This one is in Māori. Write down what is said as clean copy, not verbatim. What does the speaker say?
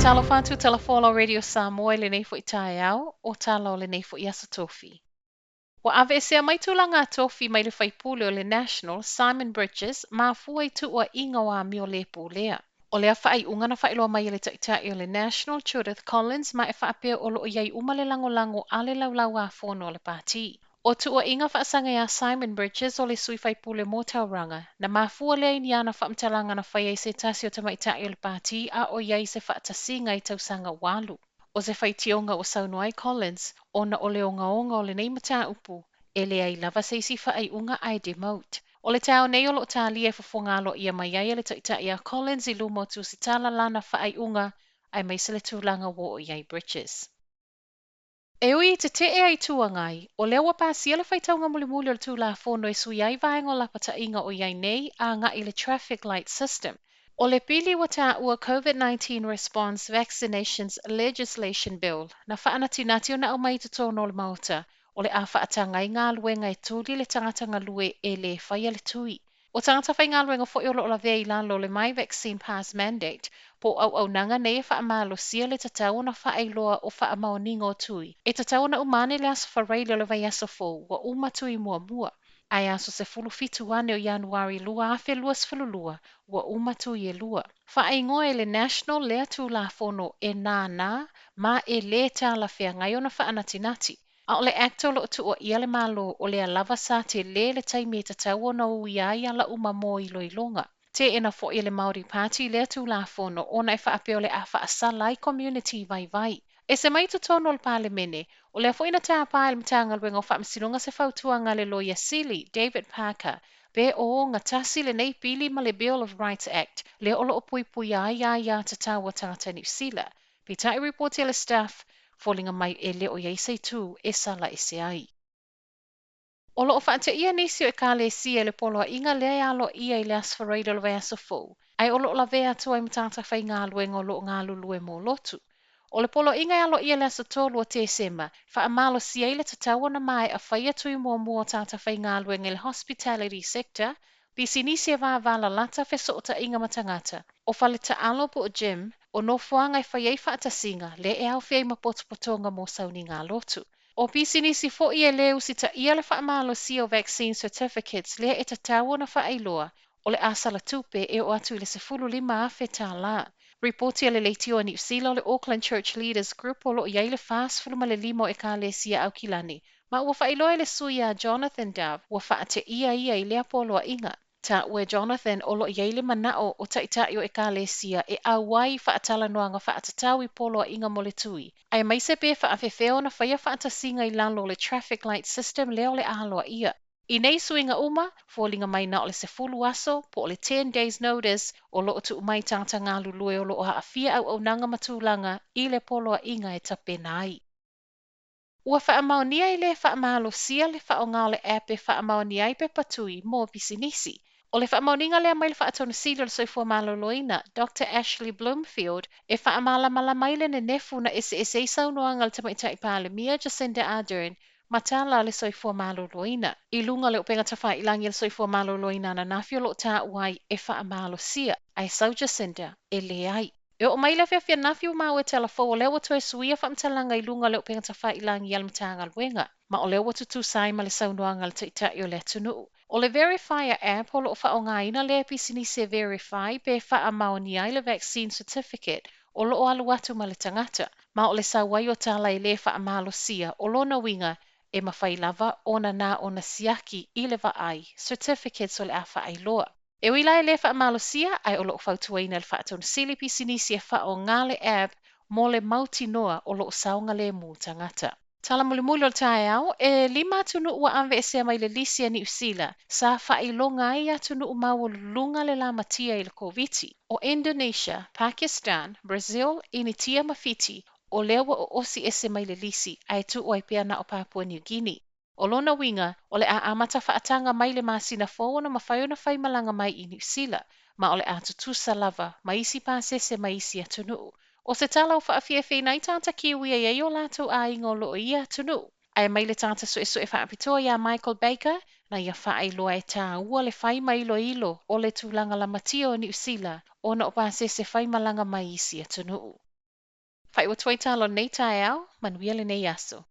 Talo whātu Talafolo Radio Samoa le nei fo i tae au, o talo le nei fo i asa tofi. Wa ave sea mai tūlanga tofi mai le whaipule o le National, Simon Bridges, mā fua i tu o inga wa mi o le pūlea. O le awhai ungana whailoa mai le taitai o le National, Judith Collins, ma e whaapea o lo iai uma le lango ale laulau a whono le pāti. O tu o inga whaasanga ia Simon Bridges o le sui whaipule mō tauranga, na mafua lea ni ana whaamtalanga na whai se tasi o tamaitai o le pāti a o iai se whaatasinga i tausanga walu. O se whaitionga o Saunoai Collins, o na o le onga o le neimata upu, e le ai lava se si whaai unga ai demote. O le tau nei o lo tālia whawhongalo ia mai ai le taitai a Collins I lumo tu si tala lana whaai unga, ai mai se le tūlanga wo o iai Bridges. E ui te te ai tuangai, o lea wapasi le whaitaunga muli o le tūla whono e sui ai vaenga o lapata inga o iai nei a nga I le traffic light system. O le pili wata ua COVID-19 Response Vaccinations Legislation Bill, na whaanatinati o na au mai te tono le mauta, o le a whaatanga I ngā luenga e tūli le tangata ngā lue e le whaia le tui. O tangata whai ngā luenga fo I o lo la vea I lalo le mai vaccine pass mandate, po au nanga nei e whaamalo sia le tatau na whaailoa o whaamaoningo tui. E tatau na umane le asa whareile le vai asa fō, wa umatui mua. Ai aso se fulu fitu ane o Januari lua afe luas fululua, wa umatui e lua. Whaingoa e le National lea tū la whono e nā, ma e le tā la whea ngai o na whaanatinati. A o le acto lo tu o ia le malo o le lava sa te le taimi e tatau o na ui ai ala uma mo I loilonga. Te ena fo I le Māori Party lea tū la whono o na e whaapeo le a whaasala I community vai. E se mai tono le palemene, o le fo ina tā pā le mtanga luenga o whaamsinonga se whautuanga le loia Sealy, David Parker, be o ngā tasi le nei pili ma le Bill of Rights Act, le olo o pui ai te tawa tata New Zealand. Pe tai reporti le staff, fōlinga mai e le o iei sei tū e sala e se ai. O lo o whaate ia nisi o e kāle si e le polo a inga lea alo ia I le asfareida le vai asa fō, ai o lo la vea tu ai mtata whai ngā luenga o lo ngā lulue mō lotu. O le polo inga alo ia le asa tolu o te sema, wha amalo si ai le tatawa na mai a whaia tui mua tata whai ngā luenga le hospitality sector, bisi nisi e vāvala lata wheso o ta inga matangata. O whale ta alo po o gym, o no fuanga I whaiei whaatasinga, le e au whiei mapotopotonga mō sauni ngā lotu. O bisi nisi fo I e leu si ta ia le whaamalo si o vaccine certificates, le e tatawa na whaailoa, o le asala tupe e o atu le se fulu lima afe tā la. Reporti le leitio a New Zealand le Auckland Church Leaders Group o lo iai le fast fuluma le limo e ka le sia au kilani. Ma ua whailoa le suia Jonathan Dove, ua whaate ia I le apolo a inga. Ta ue Jonathan o lo iai le manao o taitai o e ka le sia e awai whaatala noanga whaatatau I polo a inga mo le tui. Ai mai se pe whaafefeo na whaia whaatasinga I lalo le traffic light system leo le aloa ia. I nei suinga uma, fōlinga mai na o le se fulu aso, po o le 10 days notice, o lo tu mai tangata ngā lulue o lo o haafia au nanga matulanga I le polo a inga e tapena ai. Ua whaamaonia I le whaamalo sia le whaonga o le app e whaamaonia I pe patui mō pisinisi. O le whaamaoninga lea mai le whaatona silo le soifua malo loina, Dr. Ashley Bloomfield, e whaamala mala mai le nefu na ese I saunoanga le tamaitai pālemia Jacinda Ardern, matala le soifua malo loina. I lunga le upenga tawhai ilangi le soifua malo loina na nafio lo tā uai e whaamalo sia, ai sau Jacinda, e le ai. E o mai le whiawhia nafio mau e telefo o lewa tu e suia whaamtalanga I lunga le upenga tawhai ilangi al matanga luenga, ma o lewa tu sai ma le saunoanga le taitai o le tunu. O le Verifier app o lo whaongaina le pisini se Verify pe whaamaoni ai le vaccine certificate o lo alu atu ma le tangata, ma o le sawai o tala I le whaamalo sia o lo na winga e mawhai lava ona na ona siaki I le vaai, certificates o le a whaailoa. E wila e le whaamalo sia ai o lo whautuaina le whaatona sili pisini se whaonga le app mo le mauti noa o lo saunga le mu tangata. Tala mulimuli o tae au, e lima tunu ua anve e sea mai le lisia New Zealand, sa whailonga ai atunu umau lunga le lamatia I le COVID. O Indonesia, Pakistan, Brazil, Initia Mafiti, o lewa o osi ese mai le lisi, ai tu o pea na o Papua New Guinea. O lona winga, o le a amata whaatanga mai le masina fōna mawhaiona whai malanga mai I New Zealand, ma o le a tutusa lava, maisi pāsese maisi atunu. O se tala o whaawhiawhi nei tanta kiwi e o lātou a ingo lo ia tunu. Ai mai le tanta sue whaapitoa ia Michael Baker, na ia whaailoa e tā ua le whai mai ilo o le tūlanga la matio New Zealand, o na o pāsese whai malanga mai isi atunu. Whai o toi talo nei tae au, manuia le nei aso.